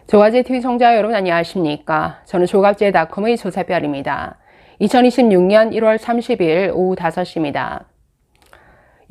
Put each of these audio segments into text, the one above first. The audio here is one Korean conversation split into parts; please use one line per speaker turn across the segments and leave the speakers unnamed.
조갑제TV 시청자 여러분 안녕하십니까? 저는 조갑제닷컴의 조세별입니다. 2026년 1월 30일 오후 5시입니다.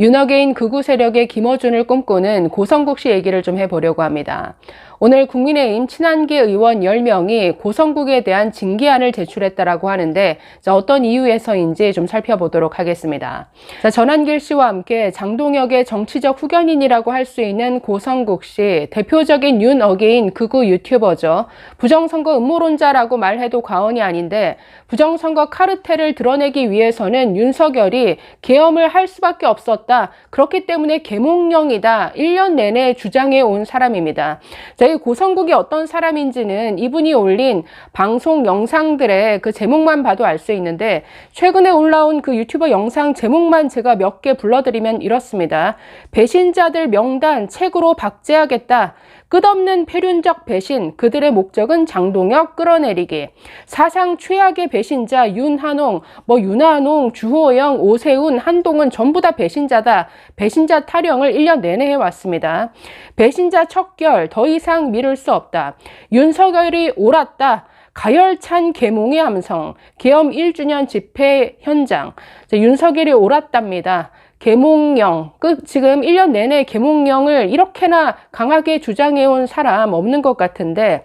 윤어게인 극우 세력의 김어준을 꿈꾸는 고성국 씨 얘기를 좀 해보려고 합니다. 오늘 국민의힘 친한계 의원 10명이 고성국에 대한 징계안을 제출했다라고 하는데 어떤 이유에서인지 좀 살펴보도록 하겠습니다. 전한길 씨와 함께 장동혁의 정치적 후견인이라고 할 수 있는 고성국 씨, 대표적인 윤어게인 극우 유튜버죠. 부정선거 음모론자라고 말해도 과언이 아닌데 부정선거 카르텔을 드러내기 위해서는 윤석열이 계엄을 할 수밖에 없었다. 그렇기 때문에 계몽령이다. 1년 내내 주장해 온 사람입니다. 이 고성국이 어떤 사람인지는 이분이 올린 방송 영상들의 그 제목만 봐도 알 수 있는데 최근에 올라온 그 유튜버 영상 제목만 제가 몇 개 불러드리면 이렇습니다. 배신자들 명단 책으로 박제하겠다. 끝없는 폐륜적 배신, 그들의 목적은 장동혁 끌어내리기. 사상 최악의 배신자 윤한홍, 윤한홍, 주호영, 오세훈, 한동훈 전부 다 배신자다. 배신자 타령을 1년 내내 해왔습니다. 배신자 척결, 더 이상 미룰 수 없다. 윤석열이 옳았다. 가열찬 계몽의 함성, 계엄 1주년 집회 현장. 윤석열이 옳았답니다. 계몽령, 지금 1년 내내 계몽령을 이렇게나 강하게 주장해온 사람 없는 것 같은데,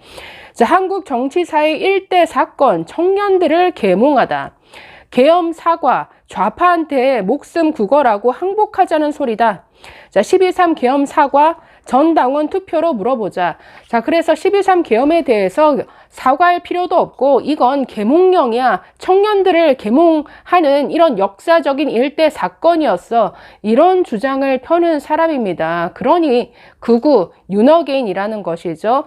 한국 정치사의 일대 사건, 청년들을 계몽하다. 계엄 사과, 좌파한테 목숨 구걸하고 항복하자는 소리다. 12.3 계엄 사과, 전 당원 투표로 물어보자. 그래서 12.3 계엄에 대해서 사과할 필요도 없고 이건 계몽령이야. 청년들을 계몽하는 이런 역사적인 일대 사건이었어. 이런 주장을 펴는 사람입니다. 그러니 극우 윤어게인이라는 것이죠.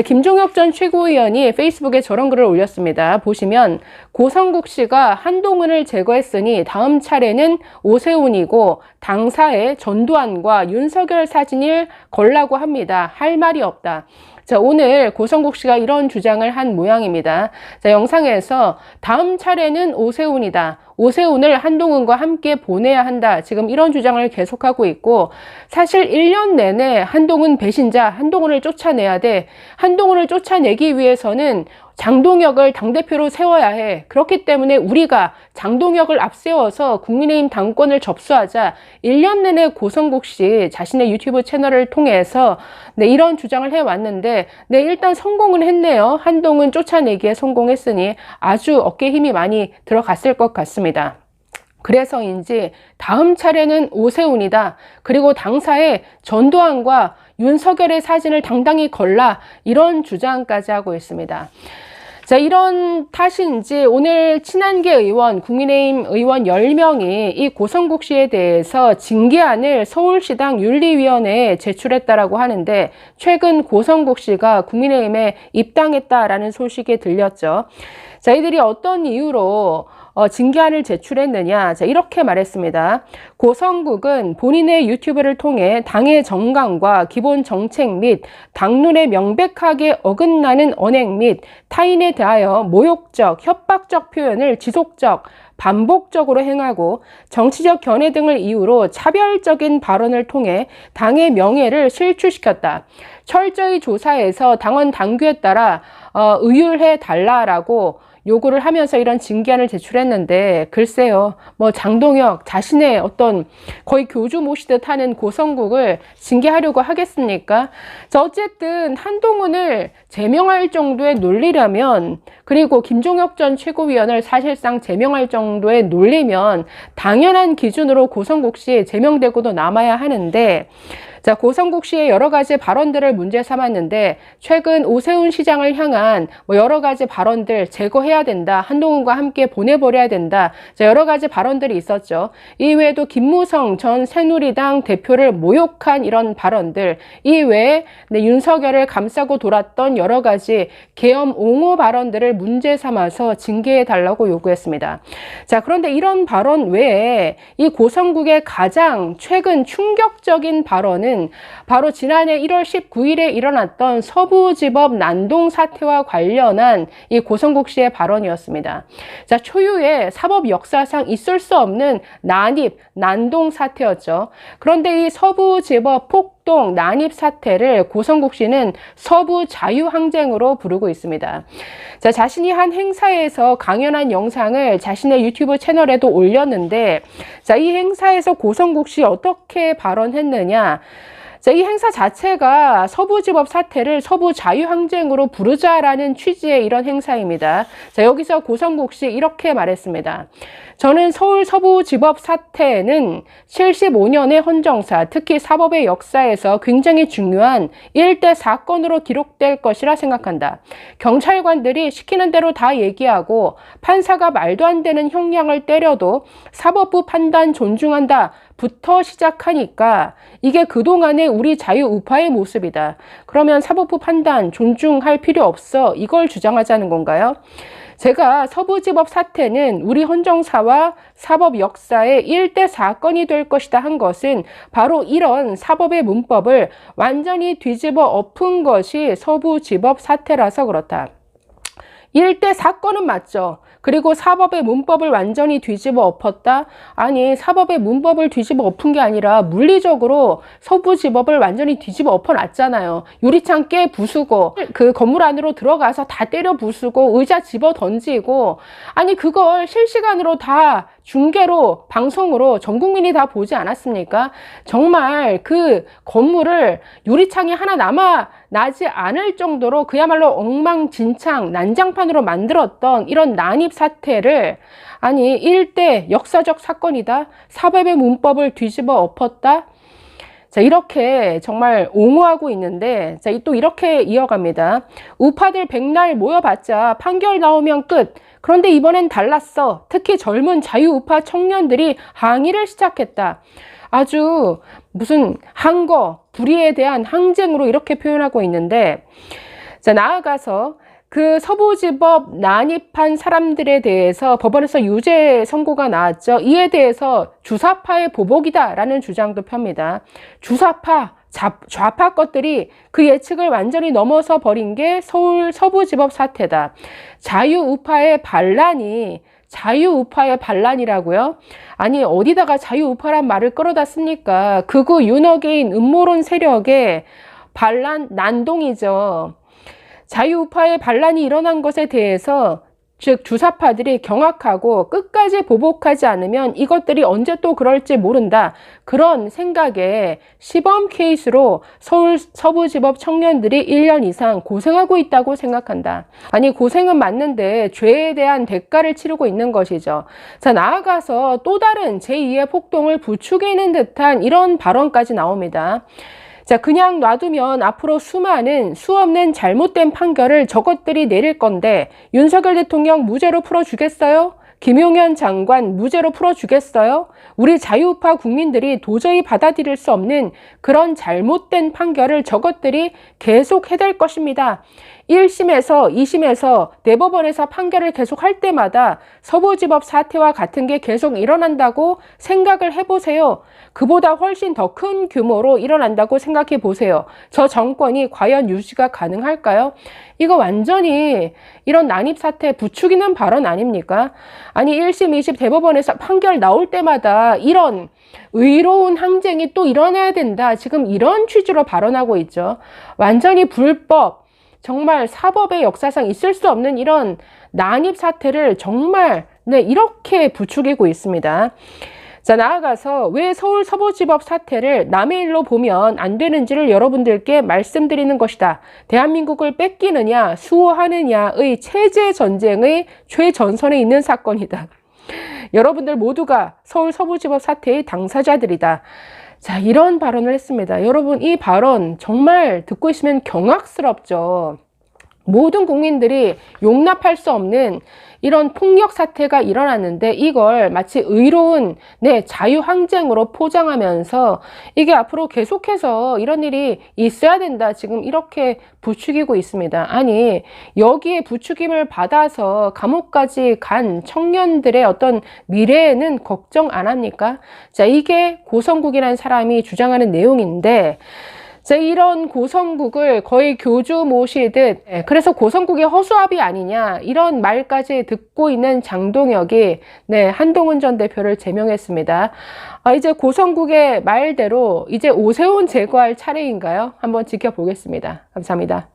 김종혁 전 최고위원이 페이스북에 저런 글을 올렸습니다. 보시면 고성국 씨가 한동훈을 제거했으니 다음 차례는 오세훈이고 당사에 전두환과 윤석열 사진을 걸라고 합니다. 할 말이 없다. 오늘 고성국 씨가 이런 주장을 한 모양입니다. 영상에서 다음 차례는 오세훈이다. 오세훈을 한동훈과 함께 보내야 한다. 지금 이런 주장을 계속하고 있고 사실 1년 내내 한동훈 배신자, 한동훈을 쫓아내야 돼. 한동훈을 쫓아내기 위해서는 장동혁을 당대표로 세워야 해. 그렇기 때문에 우리가 장동혁을 앞세워서 국민의힘 당권을 접수하자. 1년 내내 고성국 씨 자신의 유튜브 채널을 통해서 이런 주장을 해왔는데 일단 성공은 했네요. 한동훈 쫓아내기에 성공했으니 아주 어깨에 힘이 많이 들어갔을 것 같습니다. 그래서인지 다음 차례는 오세훈이다. 그리고 당사에 전두환과 윤석열의 사진을 당당히 걸라. 이런 주장까지 하고 있습니다. 이런 탓인지 오늘 친한계 의원, 국민의힘 의원 10명이 이 고성국 씨에 대해서 징계안을 서울시당 윤리위원회에 제출했다라고 하는데 최근 고성국 씨가 국민의힘에 입당했다라는 소식이 들렸죠. 이들이 어떤 이유로 징계안을 제출했느냐. 이렇게 말했습니다. 고성국은 본인의 유튜브를 통해 당의 정강과 기본 정책 및 당론에 명백하게 어긋나는 언행 및 타인에 대하여 모욕적, 협박적 표현을 지속적, 반복적으로 행하고 정치적 견해 등을 이유로 차별적인 발언을 통해 당의 명예를 실추시켰다. 철저히 조사해서 당원 당규에 따라 의율해 달라라고 요구를 하면서 이런 징계안을 제출했는데 글쎄요, 장동혁 자신의 어떤 거의 교주 모시듯 하는 고성국을 징계하려고 하겠습니까? 어쨌든 한동훈을 제명할 정도의 논리라면, 그리고 김종혁 전 최고위원을 사실상 제명할 정도의 논리면 당연한 기준으로 고성국 씨 제명되고도 남아야 하는데, 고성국 씨의 여러 가지 발언들을 문제 삼았는데 최근 오세훈 시장을 향한 여러 가지 발언들 제거해야 된다. 한동훈과 함께 보내버려야 된다. 여러 가지 발언들이 있었죠. 이외에도 김무성 전 새누리당 대표를 모욕한 이런 발언들, 이외에 윤석열을 감싸고 돌았던 여러 가지 계엄 옹호 발언들을 문제 삼아서 징계해달라고 요구했습니다. 그런데 이런 발언 외에 이 고성국의 가장 최근 충격적인 발언은 바로 지난해 1월 19일에 일어났던 서부지법 난동 사태와 관련한 이 고성국 씨의 발언이었습니다. 초유의 사법 역사상 있을 수 없는 난입, 난동 사태였죠. 그런데 이 서부지법 폭 활동 난입 사태를 고성국 씨는 서부 자유항쟁으로 부르고 있습니다. 자, 자신이 한 행사에서 강연한 영상을 자신의 유튜브 채널에도 올렸는데, 자, 이 행사에서 고성국 씨 어떻게 발언했느냐? 자, 이 행사 자체가 서부지법 사태를 서부 자유항쟁으로 부르자라는 취지의 이런 행사입니다. 자, 여기서 고성국 씨 이렇게 말했습니다. 저는 서울 서부지법 사태는 75년의 헌정사, 특히 사법의 역사에서 굉장히 중요한 일대 사건으로 기록될 것이라 생각한다. 경찰관들이 시키는 대로 다 얘기하고 판사가 말도 안 되는 형량을 때려도 사법부 판단 존중한다 부터 시작하니까 이게 그동안의 우리 자유우파의 모습이다. 그러면 사법부 판단 존중할 필요 없어. 이걸 주장하자는 건가요? 제가 서부지법 사태는 우리 헌정사와 사법 역사의 일대 사건이 될 것이다 한 것은 바로 이런 사법의 문법을 완전히 뒤집어 엎은 것이 서부지법 사태라서 그렇다. 일대 사건은 맞죠. 그리고 사법의 문법을 완전히 뒤집어 엎었다? 아니, 사법의 문법을 뒤집어 엎은 게 아니라 물리적으로 서부지법을 완전히 뒤집어 엎어놨잖아요. 유리창 깨 부수고 그 건물 안으로 들어가서 다 때려 부수고 의자 집어 던지고, 아니 그걸 실시간으로 다 중계로 방송으로 전 국민이 다 보지 않았습니까? 정말 그 건물을 유리창이 하나 남아 나지 않을 정도로 그야말로 엉망진창 난장판으로 만들었던 이런 난입 사태를, 아니 일대 역사적 사건이다, 사법의 문법을 뒤집어 엎었다, 자, 이렇게 정말 옹호하고 있는데, 자, 또 이렇게 이어갑니다. 우파들 백날 모여봤자 판결 나오면 끝. 그런데 이번엔 달랐어. 특히 젊은 자유우파 청년들이 항의를 시작했다. 아주 무슨 항거, 불의에 대한 항쟁으로 이렇게 표현하고 있는데, 자, 나아가서 그 서부지법 난입한 사람들에 대해서 법원에서 유죄 선고가 나왔죠. 이에 대해서 주사파의 보복이다라는 주장도 펴니다. 주사파, 좌파 것들이 그 예측을 완전히 넘어서 버린 게 서울 서부지법 사태다. 자유우파의 반란이라고요? 아니, 어디다가 자유우파란 말을 끌어다 씁니까? 극우 윤어게인 음모론 세력의 반란 난동이죠. 자유우파의 반란이 일어난 것에 대해서, 즉 주사파들이 경악하고 끝까지 보복하지 않으면 이것들이 언제 또 그럴지 모른다, 그런 생각에 시범 케이스로 서울 서부지법 청년들이 1년 이상 고생하고 있다고 생각한다. 아니, 고생은 맞는데 죄에 대한 대가를 치르고 있는 것이죠. 자, 나아가서 또 다른 제2의 폭동을 부추기는 듯한 이런 발언까지 나옵니다. 자, 그냥 놔두면 앞으로 수없는 잘못된 판결을 저것들이 내릴 건데 윤석열 대통령 무죄로 풀어주겠어요? 김용현 장관 무죄로 풀어주겠어요? 우리 자유우파 국민들이 도저히 받아들일 수 없는 그런 잘못된 판결을 저것들이 계속 해댈 것입니다. 1심에서 2심에서 대법원에서 판결을 계속 할 때마다 서부지법 사태와 같은 게 계속 일어난다고 생각을 해보세요. 그보다 훨씬 더 큰 규모로 일어난다고 생각해 보세요. 저 정권이 과연 유지가 가능할까요? 이거 완전히 이런 난입 사태 부추기는 발언 아닙니까? 아니, 1심, 2심 대법원에서 판결 나올 때마다 이런 의로운 항쟁이 또 일어나야 된다, 지금 이런 취지로 발언하고 있죠. 완전히 불법, 정말 사법의 역사상 있을 수 없는 이런 난입 사태를 정말 이렇게 부추기고 있습니다. 자, 나아가서 왜 서울 서부지법 사태를 남의 일로 보면 안 되는지를 여러분들께 말씀드리는 것이다. 대한민국을 뺏기느냐 수호하느냐의 체제 전쟁의 최전선에 있는 사건이다. 여러분들 모두가 서울 서부지법 사태의 당사자들이다. 자, 이런 발언을 했습니다. 여러분, 이 발언 정말 듣고 있으면 경악스럽죠. 모든 국민들이 용납할 수 없는 이런 폭력 사태가 일어났는데 이걸 마치 의로운 자유항쟁으로 포장하면서 이게 앞으로 계속해서 이런 일이 있어야 된다, 지금 이렇게 부추기고 있습니다. 아니, 여기에 부추김을 받아서 감옥까지 간 청년들의 어떤 미래에는 걱정 안 합니까? 자, 이게 고성국이라는 사람이 주장하는 내용인데, 이런 고성국을 거의 교주 모시듯, 그래서 고성국의 허수아비 아니냐 이런 말까지 듣고 있는 장동혁이 한동훈 전 대표를 제명했습니다. 이제 고성국의 말대로 이제 오세훈 제거할 차례인가요? 한번 지켜보겠습니다. 감사합니다.